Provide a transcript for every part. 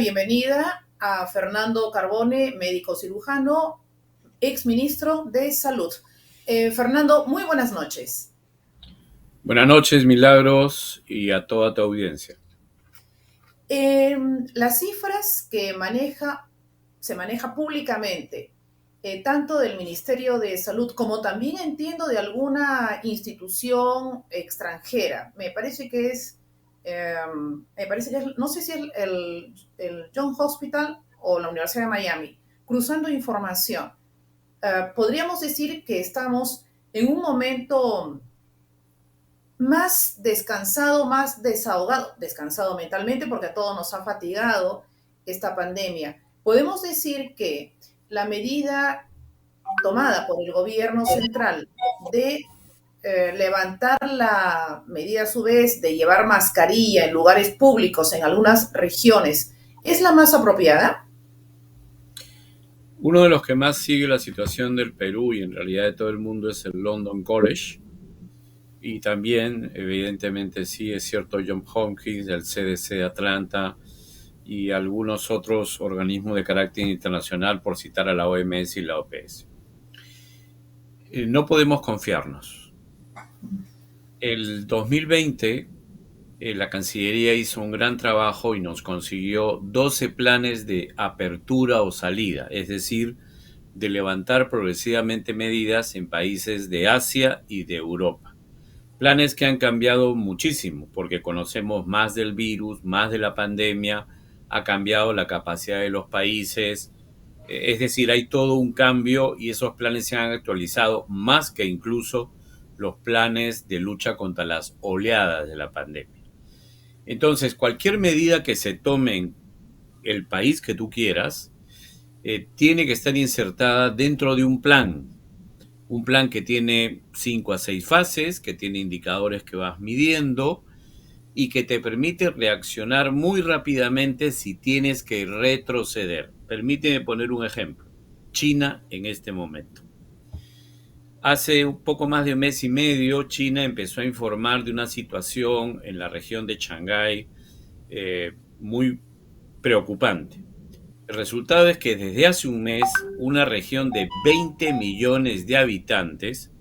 bienvenida a Fernando Carbone, médico cirujano, exministro de Salud. Fernando, muy buenas noches. Buenas noches, Milagros, y a toda tu audiencia. Las cifras que se maneja públicamente, tanto del Ministerio de Salud como también entiendo de alguna institución extranjera, me parece que es, no sé si es el John Hospital o la Universidad de Miami, cruzando información. Podríamos decir que estamos en un momento más descansado, más descansado mentalmente, porque a todos nos ha fatigado esta pandemia. Podemos decir que la medida tomada por el gobierno central de levantar la medida a su vez de llevar mascarilla en lugares públicos en algunas regiones, ¿es la más apropiada? Uno de los que más sigue la situación del Perú y en realidad de todo el mundo es el London College. Y también, evidentemente, sí es cierto, Johns Hopkins, el CDC de Atlanta y algunos otros organismos de carácter internacional, por citar a la OMS y la OPS. No podemos confiarnos. El 2020, la Cancillería hizo un gran trabajo y nos consiguió 12 planes de apertura o salida, es decir, de levantar progresivamente medidas en países de Asia y de Europa. Planes que han cambiado muchísimo porque conocemos más del virus, más de la pandemia, ha cambiado la capacidad de los países, es decir, hay todo un cambio y esos planes se han actualizado más que incluso los planes de lucha contra las oleadas de la pandemia. Entonces, cualquier medida que se tome en el país que tú quieras, tiene que estar insertada dentro de un plan que tiene 5 a 6 fases, que tiene indicadores que vas midiendo y que te permite reaccionar muy rápidamente si tienes que retroceder. Permíteme poner un ejemplo. China en este momento. Hace un poco más de un mes y medio, China empezó a informar de una situación en la región de Shanghái muy preocupante. El resultado es que desde hace un mes, una región de 20 millones de habitantes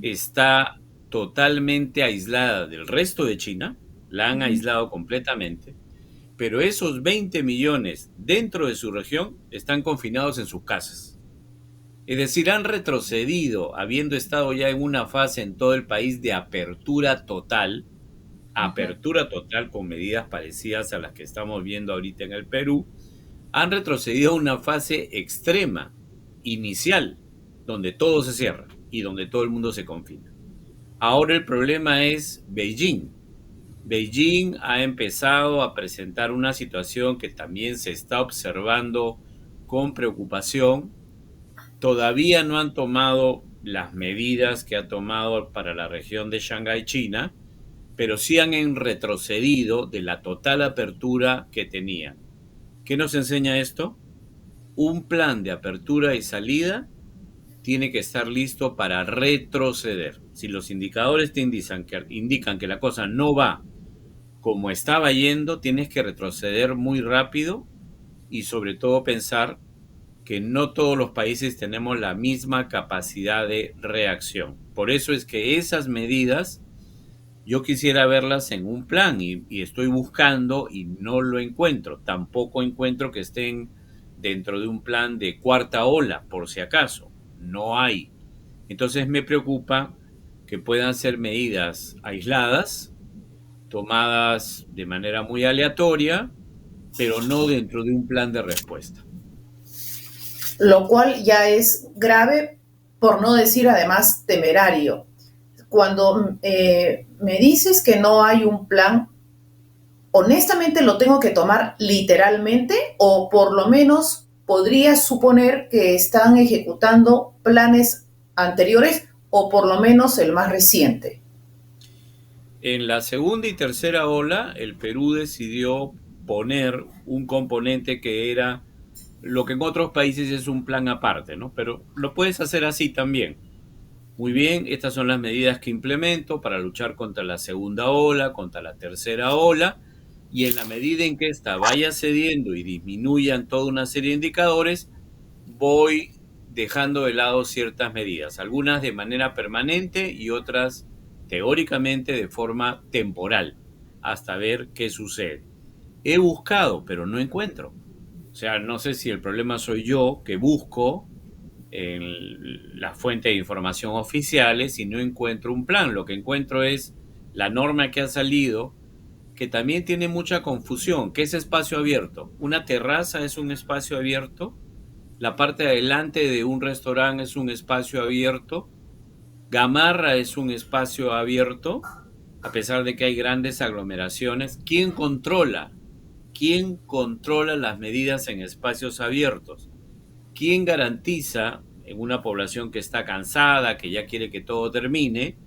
está totalmente aislada del resto de China, la han aislado completamente, pero esos 20 millones dentro de su región están confinados en sus casas. Es decir, han retrocedido, habiendo estado ya en una fase en todo el país de apertura total con medidas parecidas a las que estamos viendo ahorita en el Perú, han retrocedido a una fase extrema, inicial, donde todo se cierra y donde todo el mundo se confina. Ahora el problema es Beijing. Beijing ha empezado a presentar una situación que también se está observando con preocupación. Todavía no han tomado las medidas que ha tomado para la región de Shanghái, China, pero sí han retrocedido de la total apertura que tenían. ¿Qué nos enseña esto? Un plan de apertura y salida tiene que estar listo para retroceder. Si los indicadores te indican que la cosa no va como estaba yendo, tienes que retroceder muy rápido y sobre todo pensar que no todos los países tenemos la misma capacidad de reacción. Por eso es que esas medidas yo quisiera verlas en un plan y estoy buscando y no lo encuentro. Tampoco encuentro que estén dentro de un plan de cuarta ola, por si acaso. No hay. Entonces me preocupa que puedan ser medidas aisladas, tomadas de manera muy aleatoria, pero no dentro de un plan de respuesta. Lo cual ya es grave, por no decir además temerario. Cuando me dices que no hay un plan, honestamente lo tengo que tomar literalmente o por lo menos podría suponer que están ejecutando planes anteriores o por lo menos el más reciente. En la segunda y tercera ola, el Perú decidió poner un componente que era lo que en otros países es un plan aparte, ¿no? Pero lo puedes hacer así también. Muy bien, estas son las medidas que implemento para luchar contra la segunda ola, contra la tercera ola, y en la medida en que ésta vaya cediendo y disminuyan toda una serie de indicadores, voy dejando de lado ciertas medidas, algunas de manera permanente y otras teóricamente de forma temporal, hasta ver qué sucede. He buscado, pero no encuentro. O sea, no sé si el problema soy yo que busco en las fuentes de información oficiales y no encuentro un plan. Lo que encuentro es la norma que ha salido, que también tiene mucha confusión. ¿Qué es espacio abierto? ¿Una terraza es un espacio abierto? ¿La parte de adelante de un restaurante es un espacio abierto? ¿Gamarra es un espacio abierto? A pesar de que hay grandes aglomeraciones. ¿Quién controla? ¿Quién controla las medidas en espacios abiertos? ¿Quién garantiza en una población que está cansada, que ya quiere que todo termine,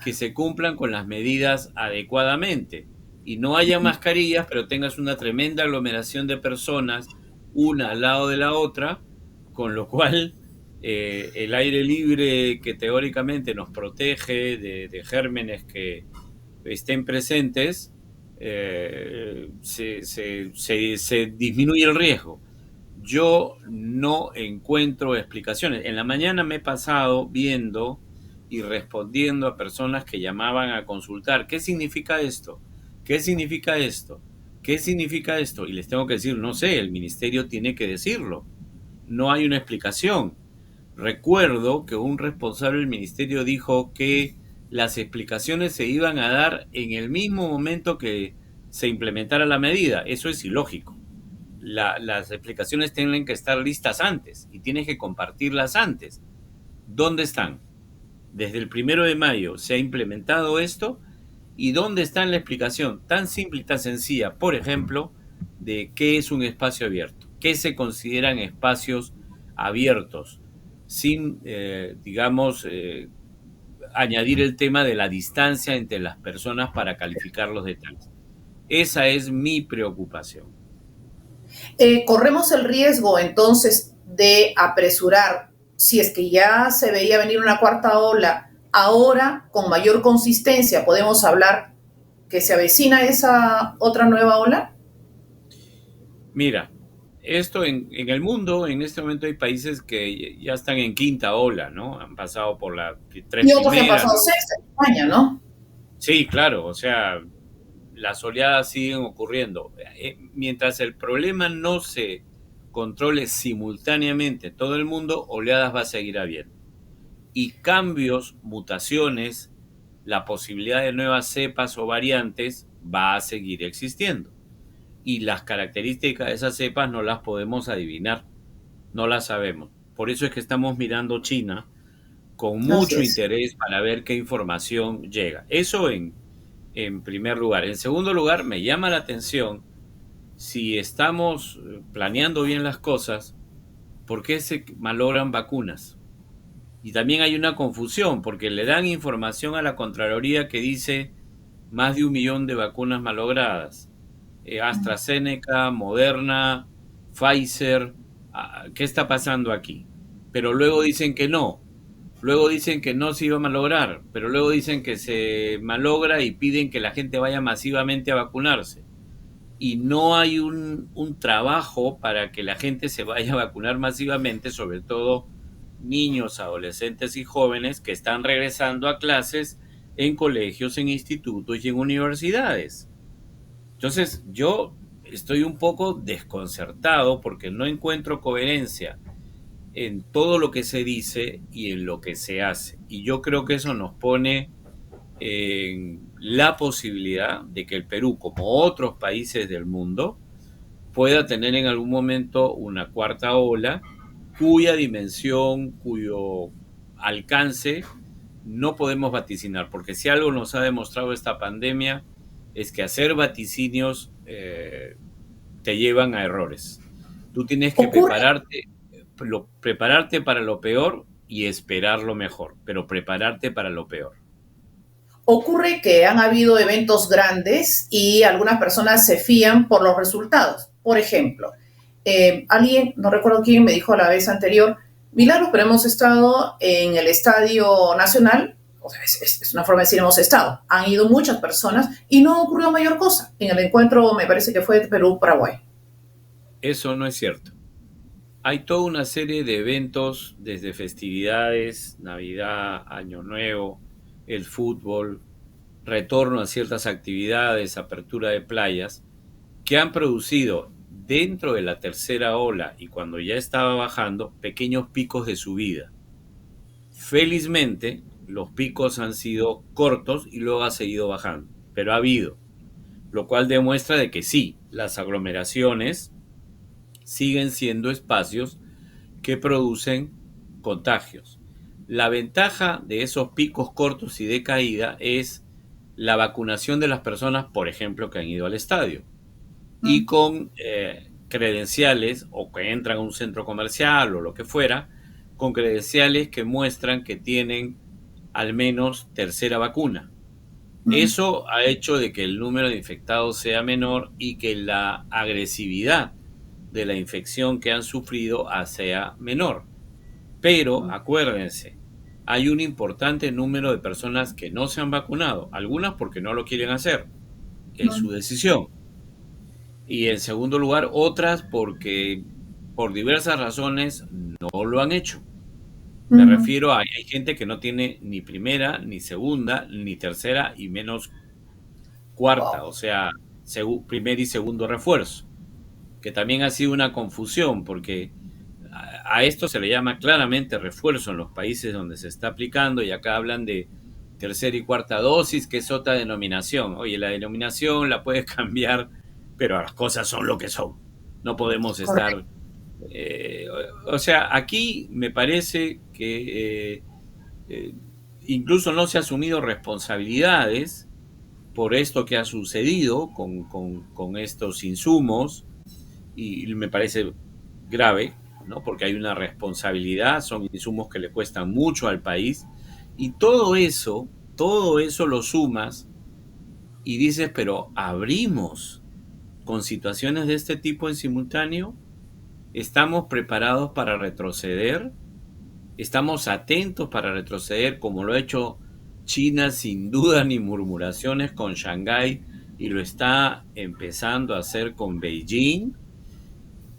que se cumplan con las medidas adecuadamente y no haya mascarillas, pero tengas una tremenda aglomeración de personas, una al lado de la otra, con lo cual el aire libre que teóricamente nos protege de gérmenes que estén presentes, se disminuye el riesgo? Yo no encuentro explicaciones. En la mañana me he pasado viendo y respondiendo a personas que llamaban a consultar. ¿Qué significa esto? ¿Qué significa esto? ¿Qué significa esto? Y les tengo que decir, no sé, el ministerio tiene que decirlo. No hay una explicación. Recuerdo que un responsable del ministerio dijo que las explicaciones se iban a dar en el mismo momento que se implementara la medida. Eso es ilógico. Las explicaciones tienen que estar listas antes y tienes que compartirlas antes. ¿Dónde están? Desde el 1 de mayo se ha implementado esto, y dónde está en la explicación tan simple y tan sencilla, por ejemplo, de qué es un espacio abierto, qué se consideran espacios abiertos, sin, digamos, añadir el tema de la distancia entre las personas para calificar los detalles. Esa es mi preocupación. Corremos el riesgo entonces de apresurar, si es que ya se veía venir una cuarta ola, ahora con mayor consistencia podemos hablar que se avecina esa otra nueva ola. Mira, esto en el mundo, en este momento hay países que ya están en quinta ola, ¿no? Han pasado por las tres Y otros que han primeras. pasado sexta en España, ¿no? Sí, claro, o sea, las oleadas siguen ocurriendo. Mientras el problema no se controle simultáneamente en todo el mundo, oleadas va a seguir habiendo. Y cambios, mutaciones, la posibilidad de nuevas cepas o variantes va a seguir existiendo. Y las características de esas cepas no las podemos adivinar, no las sabemos. Por eso es que estamos mirando China con Así mucho es. interés para ver qué información llega. Eso en primer lugar. En segundo lugar, me llama la atención, si estamos planeando bien las cosas, ¿por qué se malogran vacunas? Y también hay una confusión, porque le dan información a la Contraloría que dice más de 1 millón de vacunas malogradas. AstraZeneca, Moderna, Pfizer, ¿qué está pasando aquí? Pero luego dicen que no. Luego dicen que no se iba a malograr, pero luego dicen que se malogra y piden que la gente vaya masivamente a vacunarse. Y no hay un trabajo para que la gente se vaya a vacunar masivamente, sobre todo niños, adolescentes y jóvenes que están regresando a clases en colegios, en institutos y en universidades. Entonces, yo estoy un poco desconcertado porque no encuentro coherencia en todo lo que se dice y en lo que se hace. Y yo creo que eso nos pone en la posibilidad de que el Perú, como otros países del mundo, pueda tener en algún momento una cuarta ola cuya dimensión, cuyo alcance no podemos vaticinar, porque si algo nos ha demostrado esta pandemia es que hacer vaticinios te llevan a errores. Tú tienes que Ocurre, prepararte para lo peor y esperar lo mejor, pero prepararte para lo peor. ocurre que han habido eventos grandes y algunas personas se fían por los resultados. Por ejemplo, alguien, no recuerdo quién, me dijo la vez anterior, Milagros, pero hemos estado en el Estadio Nacional o sea, es una forma de decir hemos estado. Han ido muchas personas y no ocurrió mayor cosa. En el encuentro, me parece que fue Perú-Paraguay. Eso no es cierto. Hay toda una serie de eventos, desde festividades, Navidad, Año Nuevo, el fútbol, retorno a ciertas actividades, apertura de playas, que han producido dentro de la tercera ola y cuando ya estaba bajando, pequeños picos de subida. Felizmente, los picos han sido cortos y luego ha seguido bajando, pero ha habido, lo cual demuestra de que sí, las aglomeraciones siguen siendo espacios que producen contagios. La ventaja de esos picos cortos y de caída es la vacunación de las personas, por ejemplo, que han ido al estadio y con credenciales o que entran a un centro comercial o lo que fuera, con credenciales que muestran que tienen al menos tercera vacuna. Eso ha hecho de que el número de infectados sea menor y que la agresividad de la infección que han sufrido sea menor. Pero acuérdense, hay un importante número de personas que no se han vacunado, algunas porque no lo quieren hacer, es su decisión. Y en segundo lugar, otras porque por diversas razones no lo han hecho. Me refiero a hay gente que no tiene ni primera, ni segunda, ni tercera y menos cuarta, Wow. o sea, primer y segundo refuerzo, que también ha sido una confusión porque a esto se le llama claramente refuerzo en los países donde se está aplicando y acá hablan de tercera y cuarta dosis, que es otra denominación. Oye, la denominación la puedes cambiar, pero las cosas son lo que son. No podemos Correcto. estar... eh, o sea, aquí me parece que eh, incluso no se ha asumido responsabilidades por esto que ha sucedido con estos insumos y me parece grave, ¿no? Porque hay una responsabilidad, son insumos que le cuestan mucho al país y todo eso lo sumas y dices, pero abrimos con situaciones de este tipo en simultáneo, estamos preparados para retroceder, estamos atentos para retroceder como lo ha hecho China sin duda ni murmuraciones con Shanghái y lo está empezando a hacer con Beijing.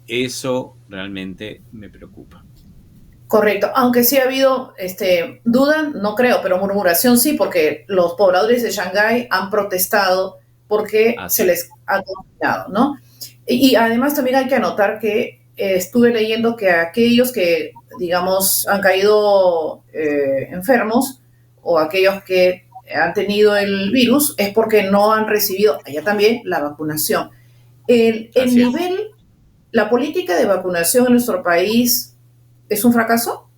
Eso realmente me preocupa. Correcto, aunque sí ha habido duda, no creo, pero murmuración sí, porque los pobladores de Shanghái han protestado porque se Así les ha confinado, ¿no? Y además también hay que anotar que estuve leyendo que aquellos que, digamos, han caído enfermos o aquellos que han tenido el virus es porque no han recibido allá también la vacunación. El así es. nivel, la política de vacunación en nuestro país es un fracaso.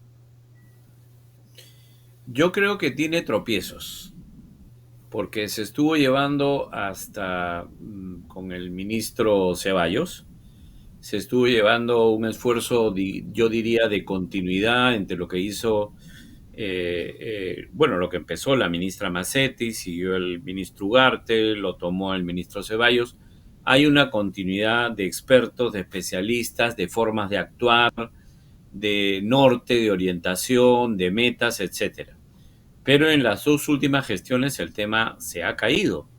Yo creo que tiene tropiezos, porque se estuvo llevando hasta con el ministro Ceballos, se estuvo llevando un esfuerzo, yo diría, de continuidad entre lo que hizo, bueno, lo que empezó la ministra Massetti, siguió el ministro Ugarte, lo tomó el ministro Ceballos. Hay una continuidad de expertos, de especialistas, de formas de actuar, de norte, de orientación, de metas, etcétera. Pero en las dos últimas gestiones el tema se ha caído.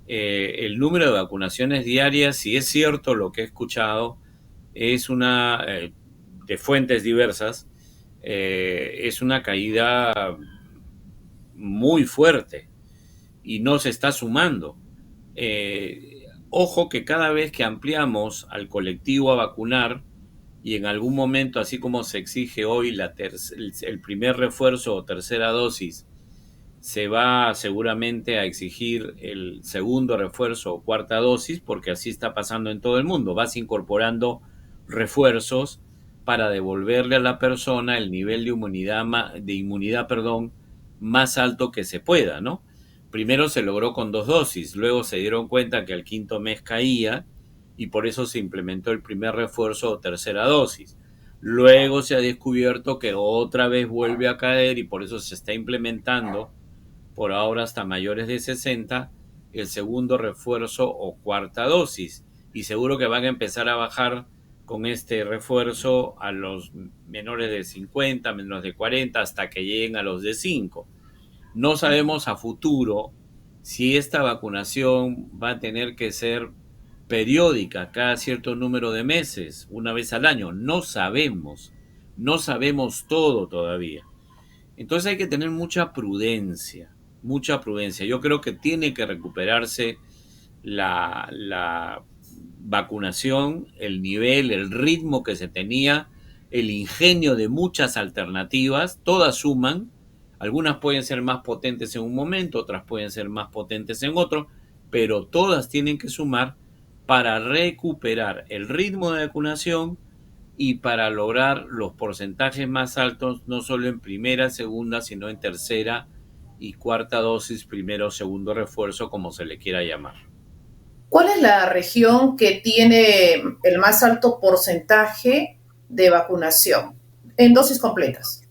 El número de vacunaciones diarias, si es cierto lo que he escuchado, es una, de fuentes diversas, es una caída muy fuerte y no se está sumando. Ojo que cada vez que ampliamos al colectivo a vacunar y en algún momento, así como se exige hoy el primer refuerzo o tercera dosis, se va seguramente a exigir el segundo refuerzo o cuarta dosis, porque así está pasando en todo el mundo. Vas incorporando refuerzos para devolverle a la persona el nivel de inmunidad, perdón, más alto que se pueda, ¿no? Primero se logró con 2 dosis, luego se dieron cuenta que al quinto mes caía y por eso se implementó el primer refuerzo o tercera dosis. Luego se ha descubierto que otra vez vuelve a caer y por eso se está implementando por ahora hasta mayores de 60, el segundo refuerzo o cuarta dosis. Y seguro que van a empezar a bajar con este refuerzo a los menores de 50, menos de 40, hasta que lleguen a los de 5. No sabemos a futuro si esta vacunación va a tener que ser periódica, cada cierto número de meses, una vez al año. No sabemos, no sabemos todo todavía. Entonces hay que tener mucha prudencia, mucha prudencia. Yo creo que tiene que recuperarse la vacunación, el nivel, el ritmo que se tenía, el ingenio de muchas alternativas, todas suman. Algunas pueden ser más potentes en un momento, otras pueden ser más potentes en otro, pero todas tienen que sumar para recuperar el ritmo de vacunación y para lograr los porcentajes más altos, no solo en primera, segunda, sino en tercera y cuarta dosis, primero o segundo refuerzo, como se le quiera llamar. ¿Cuál es la región que tiene el más alto porcentaje de vacunación en dosis completas?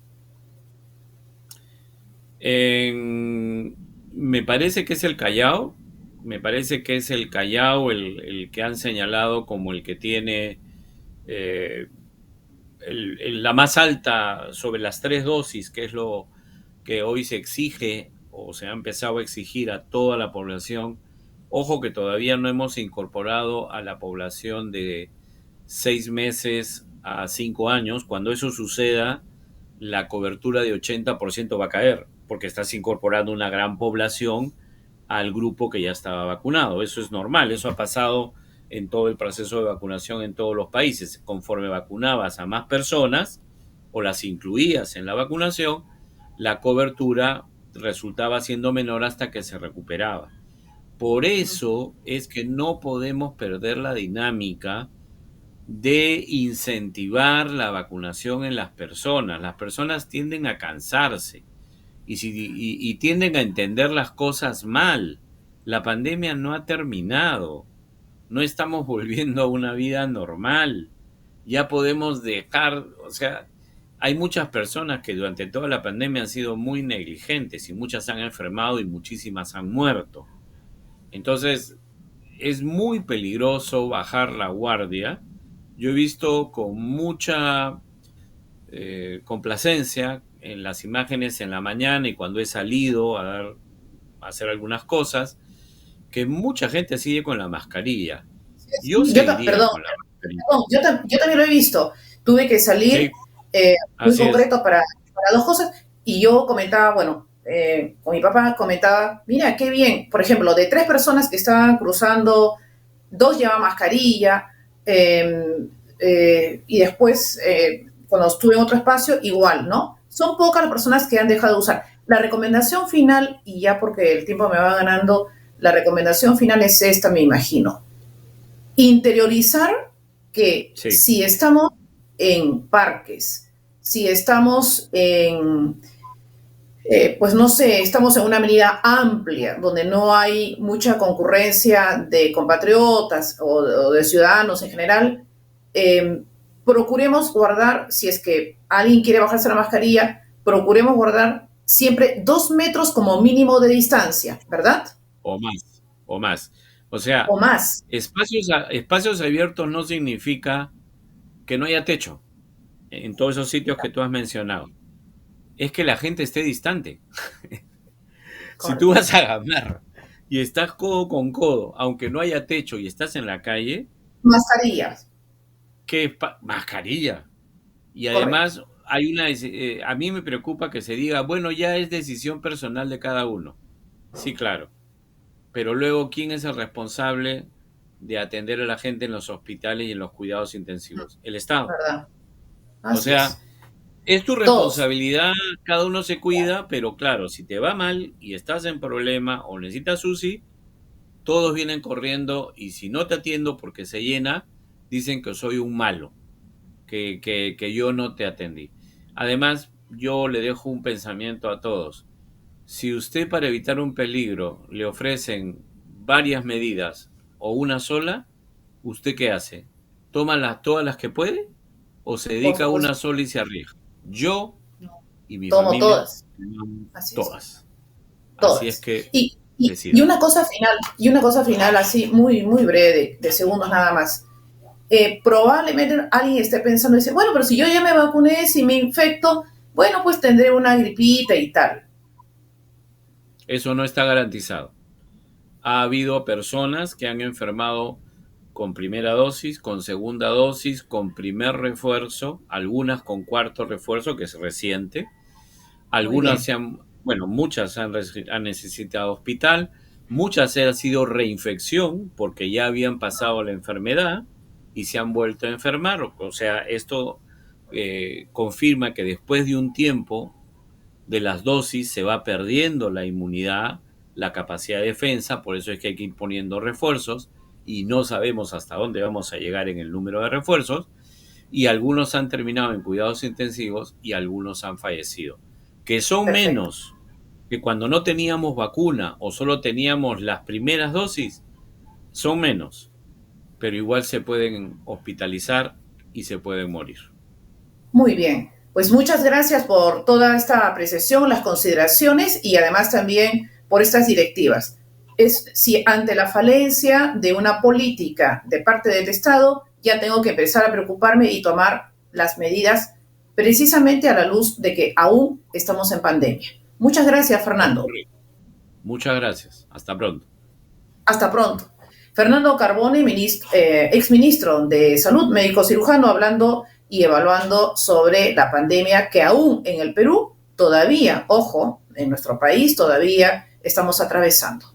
Me parece que es el Callao, me parece que es el Callao el que han señalado como el que tiene eh, la más alta sobre las 3 dosis, que es lo que hoy se exige o se ha empezado a exigir a toda la población. Ojo que todavía no hemos incorporado a la población de 6 meses a 5 años. Cuando eso suceda, la cobertura de 80% va a caer, porque estás incorporando una gran población al grupo que ya estaba vacunado. Eso es normal, eso ha pasado en todo el proceso de vacunación en todos los países. Conforme vacunabas a más personas o las incluías en la vacunación, la cobertura resultaba siendo menor hasta que se recuperaba. Por eso es que no podemos perder la dinámica de incentivar la vacunación en las personas. Las personas tienden a cansarse y tienden a entender las cosas mal. La pandemia no ha terminado. No estamos volviendo a una vida normal. Ya podemos dejar, o sea, hay muchas personas que durante toda la pandemia han sido muy negligentes y muchas han enfermado y muchísimas han muerto. Entonces, es muy peligroso bajar la guardia. Yo he visto con mucha complacencia en las imágenes en la mañana y cuando he salido a hacer algunas cosas, que mucha gente sigue con la mascarilla. Yo Sí, seguiría perdón, con la mascarilla. perdón, yo también lo he visto. Tuve que salir Sí, muy así es. concreto para dos cosas y yo comentaba, bueno, con mi papá comentaba, mira, qué bien, por ejemplo, de 3 personas que estaban cruzando, 2 llevaban mascarilla y después, cuando estuve en otro espacio, igual, ¿no? Son pocas las personas que han dejado de usar. La recomendación final, y ya porque el tiempo me va ganando, la recomendación final es esta, me imagino interiorizar que Sí, si estamos en parques, si estamos pues no sé, estamos en una avenida amplia donde no hay mucha concurrencia de compatriotas o de ciudadanos en general, eh, procuremos guardar, si es que alguien quiere bajarse la mascarilla, procuremos guardar siempre 2 metros como mínimo de distancia, ¿verdad? o más, o más. O sea, O más. espacios abiertos no significa que no haya techo en todos esos sitios que tú has mencionado. Es que la gente esté distante. Si tú Correcto. vas a ganar y estás codo con codo, aunque no haya techo y estás en la calle, Mascarillas, ¿qué mascarilla? Y correcto. además a mí me preocupa que se diga, bueno, ya es decisión personal de cada uno. Sí, claro. Pero luego, ¿quién es el responsable de atender a la gente en los hospitales y en los cuidados intensivos? El Estado. ¿Verdad? O Así sea, es. es tu Todos. responsabilidad, cada uno se cuida, pero claro, si te va mal y estás en problema o necesitas UCI, todos vienen corriendo y si no te atiendo porque se llena, dicen que soy un malo, que yo no te atendí. Además, yo le dejo un pensamiento a todos. Si usted para evitar un peligro le ofrecen varias medidas o una sola, ¿usted qué hace? ¿Toma todas las que puede o se Por dedica a una supuesto. sola y se arriesga? Yo No. y mi Tomo familia todas. tomamos Así es. todas. Así es Todas. que Y decida. una cosa final, así muy, muy breve, de segundos nada más. Probablemente alguien esté pensando y dice, bueno, pero si yo ya me vacuné, si me infecto, bueno, pues tendré una gripita y tal. Eso no está garantizado. Ha habido personas que han enfermado con primera dosis, con segunda dosis, con primer refuerzo, algunas con cuarto refuerzo, que es reciente. Muy Algunas bien, se han, bueno, muchas han necesitado hospital, muchas han sido reinfección porque ya habían pasado la enfermedad y se han vuelto a enfermar. O sea, esto confirma que después de un tiempo de las dosis se va perdiendo la inmunidad, la capacidad de defensa, por eso es que hay que ir poniendo refuerzos y no sabemos hasta dónde vamos a llegar en el número de refuerzos, y algunos han terminado en cuidados intensivos y algunos han fallecido, que son perfecto. menos que cuando no teníamos vacuna o solo teníamos las primeras dosis, son menos, pero igual se pueden hospitalizar y se pueden morir. Muy bien, pues muchas gracias por toda esta apreciación, las consideraciones y además también por estas directivas. Es si ante la falencia de una política de parte del Estado, ya tengo que empezar a preocuparme y tomar las medidas precisamente a la luz de que aún estamos en pandemia. Muchas gracias, Es Fernando. correcto. Muchas gracias. Hasta pronto. Hasta pronto. Fernando Carbone, exministro de Salud, médico cirujano, hablando y evaluando sobre la pandemia que aún en el Perú todavía, ojo, en nuestro país todavía estamos atravesando.